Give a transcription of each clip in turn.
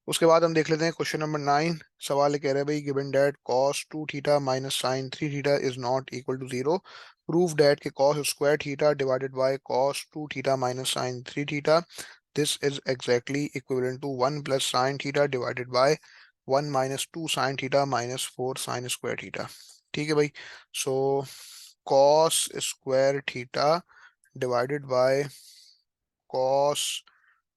उसके बाद हम देख लेते हैं क्वेश्चन नंबर 9। सवाल ये कह रहा है भाई, given that cos 2 theta minus sine 3 theta is not equal to zero, prove that के cos square theta divided by cos 2 theta minus sine 3 theta this is exactly equivalent to 1 plus sine theta divided by 1 minus 2 sine theta minus 4 sine square theta. ठीक है भाई। So cos square theta divided by cos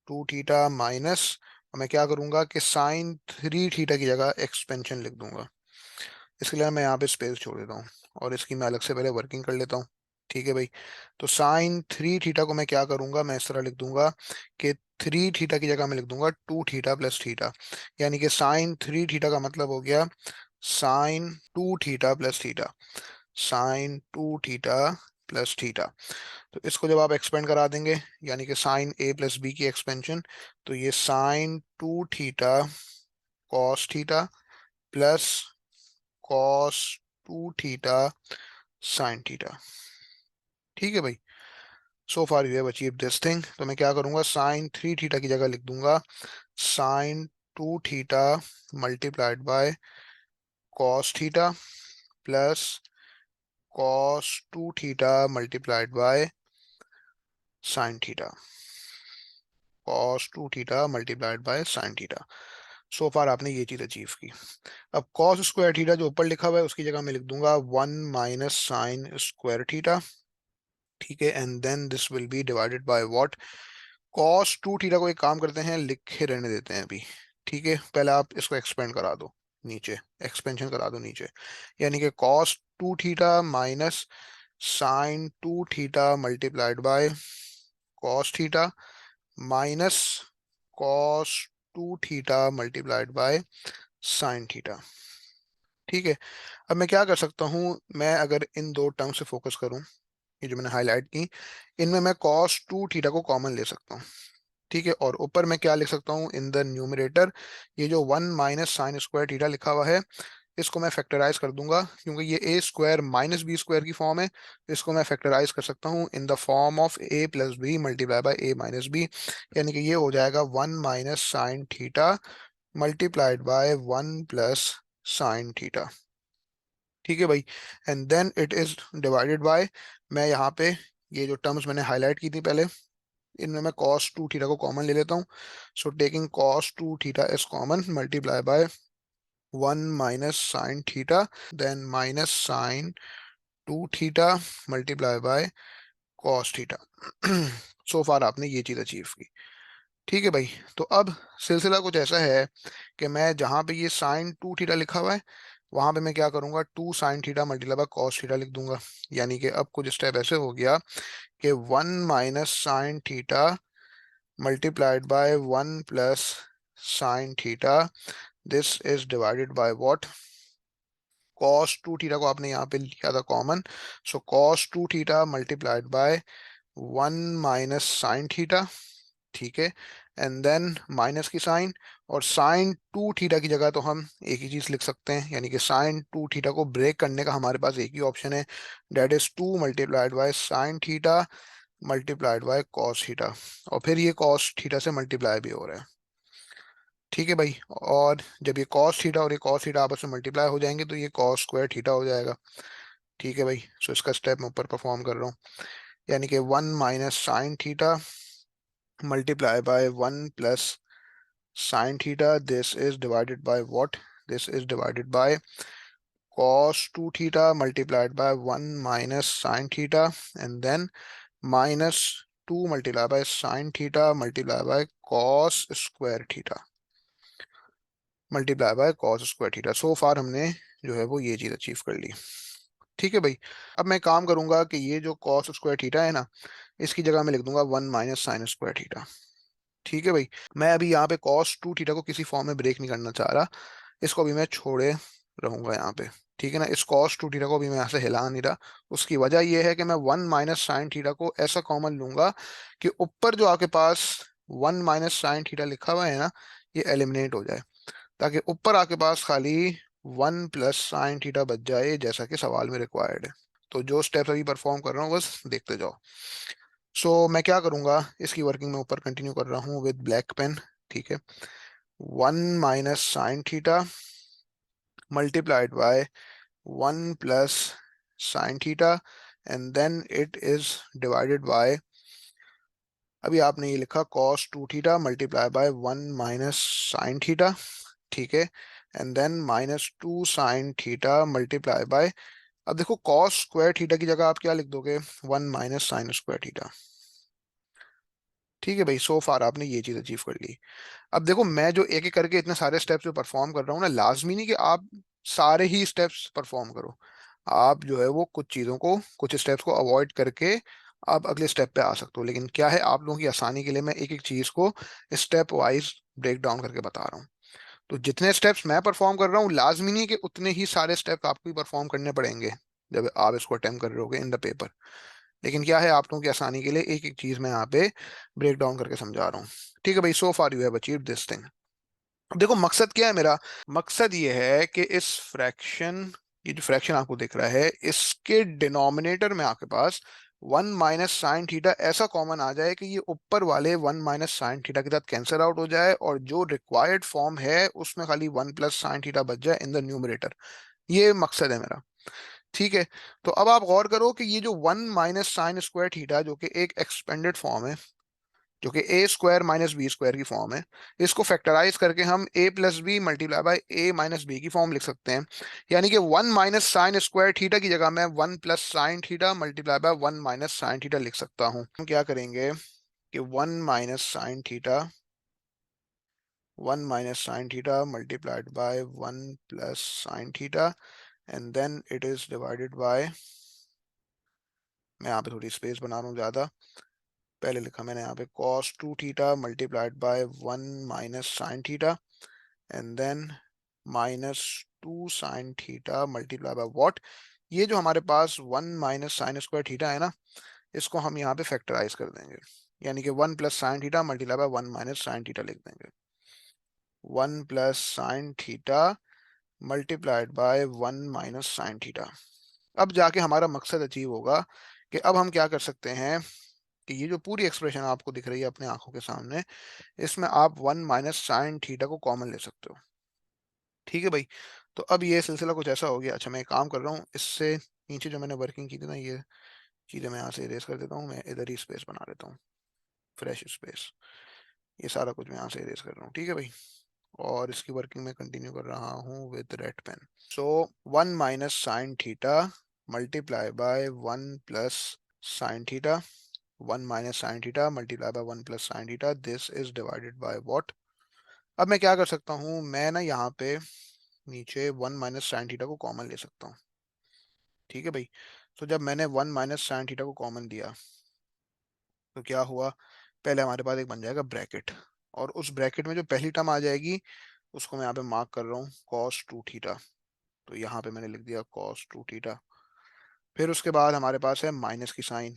2 theta minus, मैं क्या करूंगा कि sign 3 theta की जगह expansion लिख दूंगा। इसके लिए मैं यहाँ पे स्पेस छोड़ देता हूँ और इसकी मैं अलग से पहले वर्किंग कर लेता हूँ। ठीक है भाई। तो साइन 3 थीटा को मैं क्या करूंगा, मैं इस तरह लिख दूंगा कि 3 थीटा की जगह मैं लिख दूंगा 2 थीटा प्लस थीटा, यानी कि साइन 3 थीटा का मतलब हो गया sine 2 theta plus theta, sine 2 theta plus theta. तो इसको जब आप एक्सपेंड करा देंगे, यानी कि साइन ए प्लस बी की एक्सपेंशन, तो ये sine 2 theta cos theta plus cos 2 theta sine theta. ठीक है भाई। So far you have achieve this thing. तो मैं क्या करूंगा, साइन 3 थीटा की जगह लिख दूंगा sine 2 theta multiplied by cos theta plus cos 2 theta multiplied by sine theta, cos 2 theta multiplied by sine theta. So far आपने ये चीज अचीव की। अब कॉस स्क्वायर थीटा जो ऊपर लिखा हुआ है उसकी जगह मैं लिख दूंगा 1 माइनस साइन स्क्वायर थीटा। ठीक है, and then this will be divided by what, cos 2 theta को एक काम करते हैं, लिखे रहने देते हैं अभी। ठीक है, पहले आप इसको एक्सपेंड करा दो नीचे, एक्सपेंशन करा दो नीचे, यानी कि cos 2 theta minus sine 2 theta multiplied by cos theta minus cos 2 theta multiplied by sine theta. ठीक है। अब मैं क्या कर सकता हूँ, मैं अगर इन दो टर्म से फोकस करूं, ये जो मैंने हाईलाइट की, इनमें मैं cos 2 थीटा को कॉमन ले सकता हूँ। ठीक है, और ऊपर मैं क्या लिख सकता हूँ इन द न्यूमरेटर, ये जो 1 माइनस साइन स्क्वायर थीटा लिखा हुआ है, इसको मैं फैक्टराइज कर दूंगा, क्योंकि ये A square minus B square की फॉर्म है। इसको मैं फैक्टराइज कर सकता हूँ in the form of A plus B multiply by A minus B, यानी कि ये हो जाएगा 1 minus sine theta multiplied by 1 plus sine theta. ठीक है भाई। And then it is divided by, मैं यहाँ पे ये जो टर्म्स मैंने हाईलाइट की थी पहले, इनमें मैं cos 2 थीटा को कॉमन ले लेता हूँ। So taking cos 2 theta is common multiply by 1 minus sine theta, then minus sine 2 theta multiply by cos theta. So far आपने ये चीज अचीव की। ठीक है भाई। तो अब सिलसिला कुछ ऐसा है कि मैं जहाँ पे ये साइन 2 थीटा लिखा हुआ है, वहां पे मैं क्या करूंगा 2 sine theta multiply bye cos theta लिख दूंगा। यानी कि अब कुछ स्टेप ऐसे हो गया कि 1 minus sine theta multiplied by 1 plus sine theta this is divided by what, cos 2 theta को आपने यहाँ पे लिया था common, so cos 2 theta multiplied by 1 minus sine theta. ठीक है, एंड देन माइनस की साइन, और साइन 2 थीटा की जगह तो हम एक ही चीज लिख सकते हैं, यानी कि साइन 2 थीटा को ब्रेक करने का हमारे पास एक ही ऑप्शन है, that is 2 multiplied by sine theta multiplied by cos theta, और फिर ये कॉस थीटा से मल्टीप्लाई भी हो रहा है। ठीक है भाई। और जब ये कॉस थीटा और ये कॉस थीटा आपस में मल्टीप्लाई हो जाएंगे तो ये कॉस स्क्वायर थीटा हो जाएगा। ठीक है भाई। सो इसका स्टेप मैं ऊपर परफॉर्म कर रहा हूँ, यानी कि 1 minus sine theta multiply by 1 plus sin theta, this is divided by what, this is divided by cos 2 theta multiplied by 1 minus sin theta, and then minus 2 multiplied by sin theta multiplied by cos square theta multiply by cos square theta. So far हमने जो है वो ये चीज achieve कर ली। ठीक है भाई। अब मैं काम करूंगा कि ये जो cos स्क्वायर थीटा है ना, इसकी जगह मैं लिख दूंगा 1 माइनस साइन स्क्वायर थीटा। ठीक है भाई। मैं अभी यहाँ पे cos 2 थीटा को किसी फॉर्म में ब्रेक नहीं करना चाह रहा, इसको भी मैं छोड़े रहूंगा यहाँ पे। ठीक है ना, इस cos 2 थीटा को भी मैं यहाँ से हिला नहीं रहा। उसकी वजह यह है कि मैं 1 माइनस साइन थीटा को ऐसा कॉमन लूंगा कि ऊपर जो आपके पास 1 माइनस साइन थीटा लिखा हुआ है ना, ये एलिमिनेट हो जाए, ताकि ऊपर आपके पास खाली 1 प्लस साइन थीटा बच जाए, जैसा कि सवाल में रिक्वायर्ड है। तो जो स्टेप्स अभी परफॉर्म कर रहा हूँ बस देखते जाओ। सो मैं क्या करूंगा, इसकी वर्किंग में ऊपर कंटिन्यू कर रहा हूँ विद ब्लैक पेन। ठीक है। 1 minus sine theta multiplied by 1 plus sine theta, and then it is divided by, अभी आपने ये लिखा cos 2 theta multiply by 1 minus sine theta, ठीक है, and then minus 2 sine theta multiply by, अब देखो cos स्क्वायर थीटा की जगह आप क्या लिख दोगे, 1 माइनस साइन स्क्वायर थीटा। ठीक है भाई, सो फार आपने ये चीज अचीव कर ली। अब देखो मैं जो एक एक करके इतने सारे स्टेप्स जो परफॉर्म कर रहा हूँ ना, लाजमी नहीं कि आप सारे ही स्टेप्स परफॉर्म करो। आप जो है वो कुछ चीज़ों को, कुछ स्टेप्स को अवॉइड करके आप अगले स्टेप पे आ सकते हो, लेकिन क्या है, आप लोगों की आसानी के लिए मैं एक एक चीज़ को स्टेप वाइज ब्रेक डाउन करके बता रहा हूँ। तो जितने स्टेप्स मैं परफॉर्म कर रहा हूँ, लाजमी नहीं कि उतने ही सारे स्टेप्स आपको भी परफॉर्म करने पड़ेंगे जब आप इसको अटेम्प्ट कर रहे होगे इन द पेपर। लेकिन क्या है, आप लोगों की आसानी के लिए एक एक चीज़ मैं यहाँ पे ब्रेक डाउन करके समझा रहा हूँ। ठीक है भाई, so far you have achieved this thing. अब देखो मकसद क्या है मेरा, मकसद ये है कि इस फ्रैक्शन, ये जो फ्रैक्शन आपको दिख रहा है, इसके डिनोमिनेटर में आपके पास 1 माइनस साइन थीटा ऐसा कॉमन आ जाए कि ये ऊपर वाले 1 माइनस साइन थीटा के साथ कैंसिल आउट हो जाए, और जो रिक्वायर्ड फॉर्म है उसमें खाली 1 प्लस साइन थीटा बच जाए इन द न्यूमरेटर। ये मकसद है मेरा। ठीक है, तो अब आप गौर करो कि ये जो 1 माइनस साइन स्क्वायर थीटा, जो कि एक एक्सपेंडेड फॉर्म है, जो कि A square minus B square की फॉर्म है, इसको फैक्टराइज करके हम A plus B multiply by A minus B की फॉर्म लिख सकते हैं। यानी कि 1 माइनस साइन स्क्वायर थीटा की जगह मैं 1 plus sine theta multiply by 1 minus sine theta लिख सकता हूँ। हम क्या करेंगे कि 1 minus sine theta, 1 minus sine theta multiplied by 1 plus sine theta, and then it is divided by, मैं यहाँ पे थोड़ी स्पेस बना रहा हूँ ज्यादा, पहले लिखा मैंने यहाँ पे cos 2 theta multiplied by 1 minus sine theta, and then minus 2 sine theta multiply by what, ये जो हमारे पास 1 माइनस साइन स्क्वायर थीटा है ना, इसको हम यहाँ पे फैक्टराइज कर देंगे, यानी कि 1 plus sine theta multiply by 1 minus sine theta लिख देंगे। 1 plus sine theta multiplied by 1 minus sine theta. अब जाके हमारा मकसद अचीव होगा कि अब हम क्या कर सकते हैं कि ये जो पूरी एक्सप्रेशन आपको दिख रही है अपने आंखों के सामने, इसमें आप 1 माइनस साइन थीटा को कॉमन ले सकते हो। ठीक है भाई, तो अब ये सिलसिला कुछ ऐसा हो गया। अच्छा, मैं एक काम कर रहा हूँ, इससे नीचे जो मैंने वर्किंग की थी ना, ये चीज़ें मैं यहाँ से इरेज कर देता हूँ, मैं इधर ही स्पेस बना लेता हूँ, फ्रेश स्पेस। ये सारा कुछ मैं यहाँ से इरेज कर रहा हूँ, ठीक है भाई, और इसकी वर्किंग में कंटिन्यू कर रहा हूँ with red pen. So 1 minus sine theta multiply by 1 plus sine theta, 1 minus sine theta multiply by 1 plus sine theta, this is divided by what. अब मैं क्या कर सकता हूँ, मैं ना यहाँ पे नीचे 1 माइनस साइन थीटा को कॉमन ले सकता हूँ। ठीक है भाई, तो जब मैंने 1 माइनस साइन थीटा को कॉमन लिया, तो क्या हुआ, पहले हमारे पास एक बन जाएगा ब्रैकेट, और उस ब्रैकेट में जो पहली टर्म आ जाएगी उसको मैं यहाँ पे मार्क कर रहा हूँ cos 2 थीटा, तो यहाँ पे मैंने लिख दिया cos 2 थीटा। फिर उसके बाद हमारे पास है माइनस की साइन,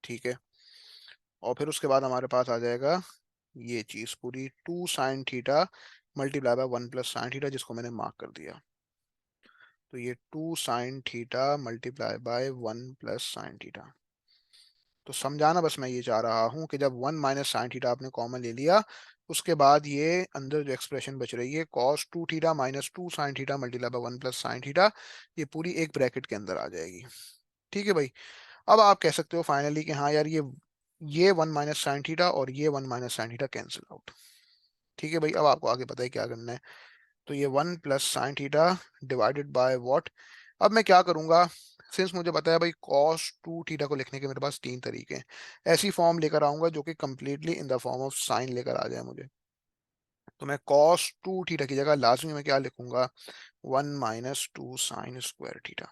ठीक है, और फिर उसके बाद हमारे पास आ जाएगा ये चीज पूरी 2 sine theta multiply by 1 plus sine theta, जिसको मैंने मार्क कर दिया। तो ये 2 sine theta multiply by 1 plus sine theta. तो समझाना बस मैं ये चाह रहा हूँ कि जब 1 माइनस साइन थीटा आपने कॉमन ले लिया, उसके बाद ये अंदर जो एक्सप्रेशन बच रही है cos 2 theta minus 2 sine theta multiply by 1 plus sine theta, ये पूरी एक ब्रैकेट के अंदर आ जाएगी। ठीक है भाई, अब आप कह सकते हो फाइनली कि हाँ यार, ये 1 माइनस साइन थीटा और ये 1 minus sine theta cancel out. ठीक है भाई, अब आपको आगे पता है क्या करना है। तो ये 1 plus sine theta divided by what. अब मैं क्या करूंगा, सिंस मुझे पता है भाई cos 2 थीटा को लिखने के मेरे पास तीन तरीके हैं, ऐसी फॉर्म लेकर आऊंगा जो कि completely in the form of sine लेकर आ जाए मुझे। तो मैं cos 2 थीटा की जगह लाजमी मैं क्या लिखूंगा, 1 माइनस 2 साइन स्क्वायर थीटा।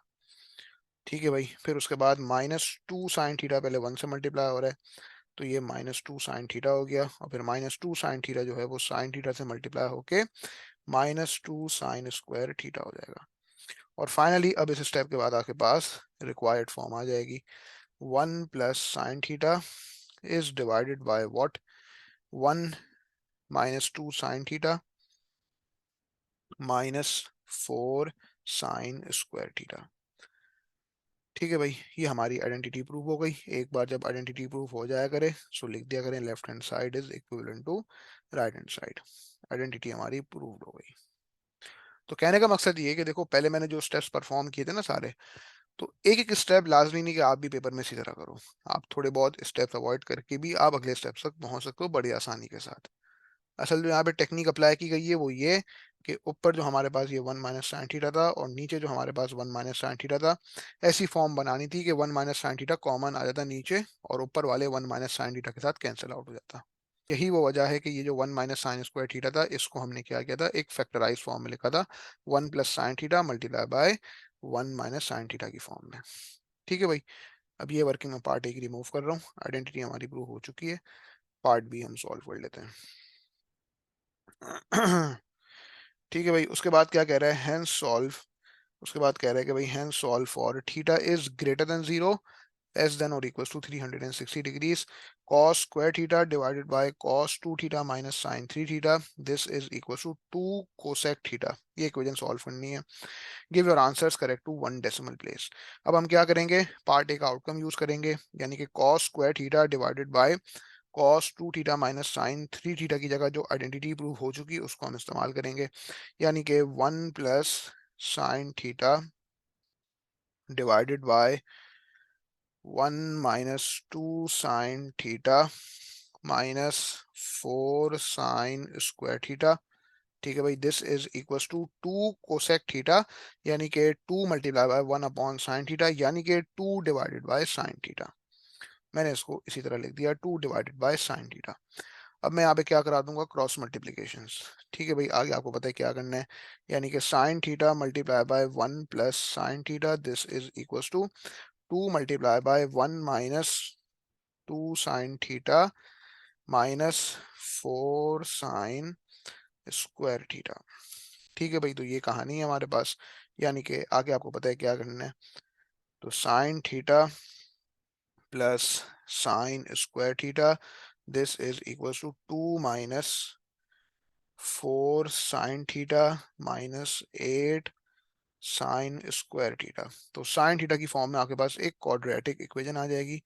ठीक है भाई, फिर उसके बाद माइनस 2 साइन थीटा पहले 1 से मल्टीप्लाई हो रहा है, तो ये माइनस 2 साइन थीटा हो गया, और फिर माइनस 2 साइन थीटा जो है वो साइन थीटा से मल्टीप्लाई होके माइनस 2 साइन स्क्वायर थीटा हो जाएगा। और फाइनली अब इस स्टेप के बाद आपके पास रिक्वायर्ड फॉर्म आ जाएगी, 1 plus sine theta is divided by what, 1 minus 2 sine theta minus 4 sine square theta. ठीक है भाई, ये हमारी आइडेंटिटी प्रूफ हो गई। एक बार जब आइडेंटिटी प्रूफ हो जाया करे, सो लिख दिया करें left hand side is equivalent to right hand side. Identity हमारी प्रूव्ड हो गई। तो कहने का मकसद ये है कि देखो पहले मैंने जो स्टेप्स परफॉर्म किए थे ना सारे, तो एक एक स्टेप लाजमी नहीं कि आप भी पेपर में इसी तरह करो। आप थोड़े बहुत स्टेप्स अवॉइड करके भी आप अगले स्टेप्स तक पहुंच सकते हो बड़ी आसानी के साथ। असल जो यहाँ पे टेक्निक अप्लाई की गई है वो ये कि ऊपर जो हमारे पास ये 1 - sin θ था और नीचे जो हमारे पास 1 - sin θ था, ऐसी फॉर्म बनानी थी कि 1 - sin θ कॉमन आ जाता नीचे और ऊपर वाले 1 - sin θ के साथ कैंसिल आउट हो जाता। यही वो वजह है कि ये जो 1 - sin² θ था इसको हमने क्या किया था, एक फैक्टराइज फॉर्म में लिखा था 1 + sin θ मल्टीप्लाई बाय 1 - sin θ की फॉर्म में। ठीक है भाई। अब ये वर्किंग में पार्ट एक रिमूव कर रहा हूँ, आइडेंटिटी हमारी प्रूव हो चुकी है। पार्ट बी हम सॉल्व कर लेते हैं। ठीक है भाई। उसके बाद क्या कह रहा है, हैंस सॉल्व। उसके बाद कह रहा है कि भाई hence solve for theta is greater than 0 less than or equals to 360 degrees cos square theta divided by cos 2 theta minus sin 3 theta, this is equals to 2 cosec theta। ये equation solve करनी है। Give your answers correct to 1 decimal place। अब हम क्या करेंगे, part A का outcome use करेंगे, यानी कि cos square theta divided by cos 2 theta minus sin 3 theta की जगह जो आइडेंटिटी प्रूव हो चुकी है उसको हम इस्तेमाल करेंगे, यानी कि 1 + sin θ divided by 1 - 2 sin θ minus 4 sin²θ। ठीक है भाई। This is equals to 2 cosec θ, यानी कि 2 मल्टीप्लाई बाय 1/sin θ, यानी कि 2 डिवाइडेड बाय sin θ। मैंने इसको इसी तरह लिख दिया 2 डिवाइडेड बाय sin θ। अब मैं यहाँ पे क्या करा दूंगा, क्रॉस मल्टीप्लीकेशंस। ठीक है भाई। आगे आपको पता है क्या करना है, यानी कि sin θ multiply by 1 + sin θ, this is equals to 2 multiply by 1 - 2 sin θ minus 4 sin²θ। ठीक है भाई। तो ये कहानी है हमारे पास, यानी कि आगे आपको पता है क्या करना है। तो sin θ plus sin²θ, this is equals to 2 - 4 sin θ minus 8 sin²θ। तो sin θ की फॉर्म में आपके पास एक क्वाड्रेटिक इक्वेशन आ जाएगी।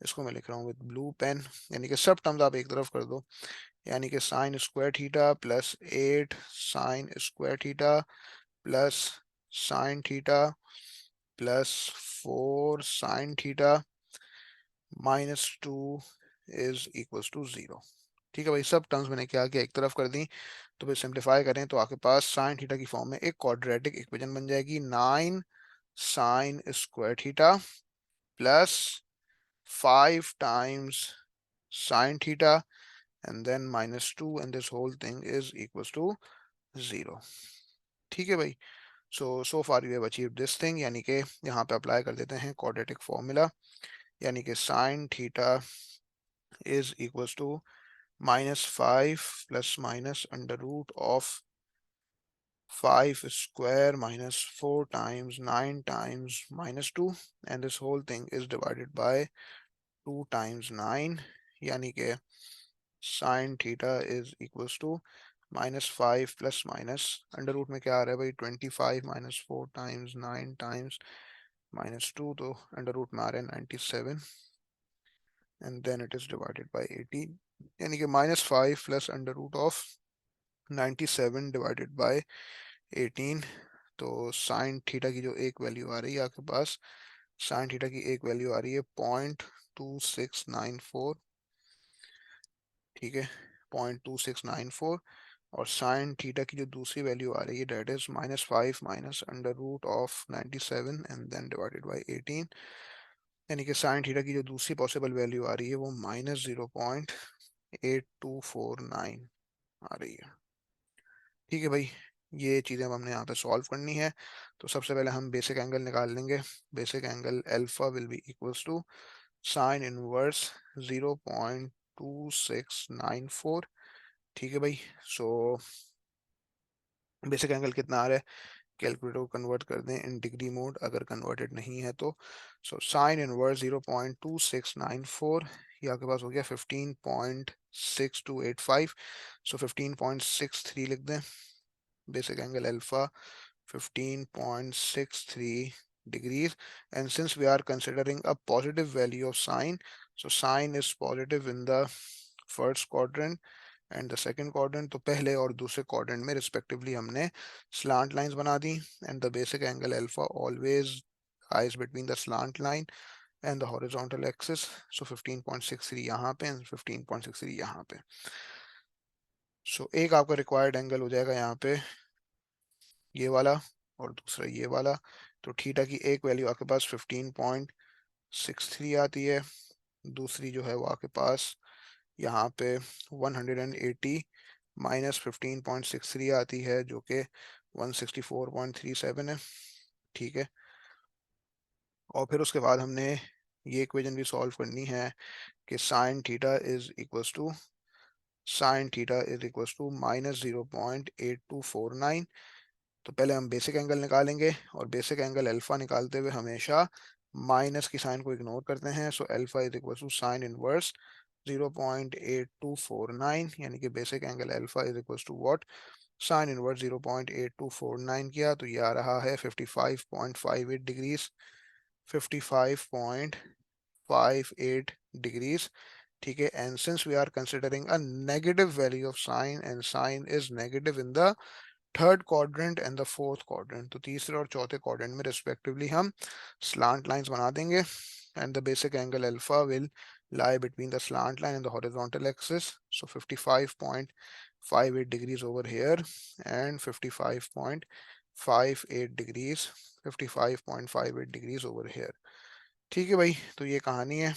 इसको मैं लिख रहा हूँ विद ब्लू पेन, यानी कि सब टर्म्स आप एक तरफ कर दो, यानी कि sin² θ plus 8 sin² θ plus sin θ plus 4 sin θ minus 2 is equals to 0। ठीक है भाई। सब टर्म्स मैंने क्या किया, एक तरफ कर दी। तो फिर सिंप्लीफाई करें तो आपके पास sin θ की फॉर्म में एक क्वाड्रेटिक इक्वेशन बन जाएगी, 9 sin² θ plus 5 times sin θ and then minus 2 and this whole thing is equals to 0। ठीक है भाई। so far you have achieved this thing, यानी कि यहाँ पे अप्लाई कर देते हैं क्वाड्रेटिक फॉर्मूला, यानी कि sin θ is equals to -5 plus minus under root of 5 square minus 4 times 9 times minus 2 and this whole thing is divided by 2 times 9, यानी कि sin θ is equals to -5 plus minus under root में क्या आ रहा है भाई 25 minus 4 times 9 times minus 2, तो under root में आ रहा है 97 and then it is divided by 18, यानी कि -5 plus under root of 97 divided by 18। तो sin θ की जो एक वैल्यू आ रही है आपके पास, sin θ की एक वैल्यू आ रही है 0.2694। ठीक है, 0.2694। और sin θ की जो दूसरी वैल्यू आ रही है that is -5 minus under root of 97 and then divided by 18, यानी कि sin θ की जो दूसरी पॉसिबल वैल्यू आ रही है वो -0.8249 आ रही है। ठीक है भाई। ये चीज़ें अब हमने यहाँ पे सॉल्व करनी है। तो सबसे पहले हम बेसिक एंगल निकाल लेंगे। Basic angle alpha will be equals to sine inverse 0.2694। ठीक है भाई। सो बेसिक एंगल कितना आ रहा है, कैलकुलेटर को कन्वर्ट कर दें इन डिग्री मोड, अगर कन्वर्टेड नहीं है तो। सो साइन इनवर्स 0.2694, ये आपके पास हो गया 15.6285। सो 15.63 लिख दें। Basic angle alpha 15.63 degrees, and since we are considering a positive value of sine, so sine is positive in the first quadrant and the second quadrant, तो पहले और दूसरे क्वाड्रेंट में रिस्पेक्टिवली हमने स्लांट लाइंस बना दी and the basic angle alpha always lies between the slant line and the horizontal axis. So 15.63 यहाँ पे एंड 15.63 यहाँ पे. सो एक आपका रिक्वायर्ड एंगल हो जाएगा यहाँ पे ये वाला और दूसरा ये वाला. तो थीटा की एक वैल्यू आपके पास 15.63 आती है, दूसरी जो है वो आपके पास यहाँ पे 180 माइनस 15.63 आती है जो कि 164.37 है. ठीक है, और फिर उसके बाद हमने ये इक्वेशन भी सॉल्व करनी है कि sine theta is equals to minus 0.8249. तो पहले हम बेसिक एंगल निकालेंगे और बेसिक एंगल अल्फा निकालते हुए हमेशा माइनस की साइन को इग्नोर करते हैं. So alpha is equal to sine inverse 0.8249, यानी कि basic angle alpha is equal to what, sine inverse 0.8249 किया तो ये आ रहा है 55.58 डिग्रीज. 55.58 डिग्रीज. ठीक है, and since we are considering a negative value of sine and sine is negative in the third quadrant and the fourth quadrant, तो तीसरे और चौथे क्वाड्रेंट में रिस्पेक्टिवली हम स्लांट लाइंस बना देंगे and the basic angle alpha will lie between the slant line and the horizontal axis. So 55.58 degrees over here and 55.58 degrees, 55.58 degrees over here. ठीक है भाई, तो ये कहानी है.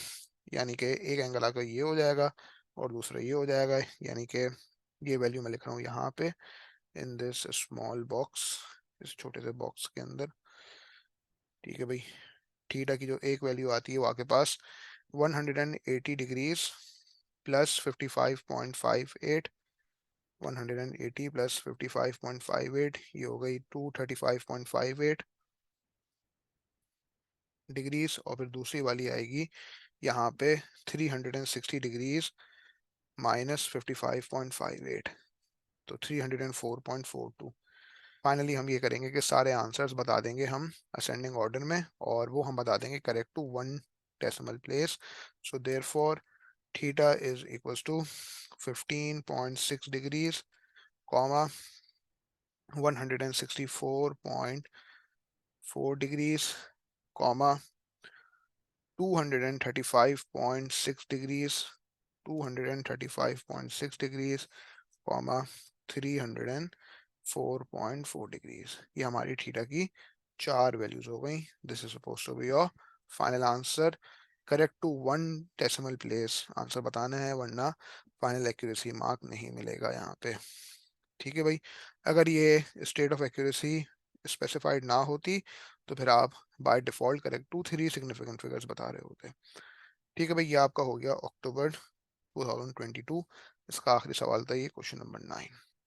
यानी कि एक एंगल आकर ये हो जाएगा और दूसरा ये हो जाएगा, यानी कि ये वैल्यू मैं लिख रहा हूँ यहाँ पे इन दिस स्मॉल बॉक्स, इस छोटे से बॉक्स के अंदर. ठीक है भाई, थीटा की जो एक वैल्यू आती है वो आपके पास 180 डिग्रीज प्लस 55.58, 180 प्लस 55.58 ये हो गई 235.58 डिग्रीज. और फिर दूसरी वाली आएगी यहाँ पे 360 डिग्रीज माइनस 55.58, तो 304.42. फाइनली हम ये करेंगे कि सारे आंसर्स बता देंगे हम असेंडिंग ऑर्डर में और वो हम बता देंगे correct to one decimal place. So therefore theta is equals to 15.6 degrees comma 164.4 degrees comma 235.6 degrees, 235.6 degrees comma 304.4 degrees. ये हमारी थीटा की चार वैल्यूज हो गई. This is suppose to be your final answer. Correct to one decimal place answer बताना है वरना फाइनल एक्यूरेसी मार्क नहीं मिलेगा यहाँ पे. ठीक है भाई, अगर ये स्टेट ऑफ एक्यूरेसी स्पेसिफाइड ना होती तो फिर आप by default correct to three significant figures बता रहे होते. ठीक है भाई, ये आपका हो गया अक्टूबर 2022. इसका आखिरी सवाल था ये क्वेश्चन नंबर 9.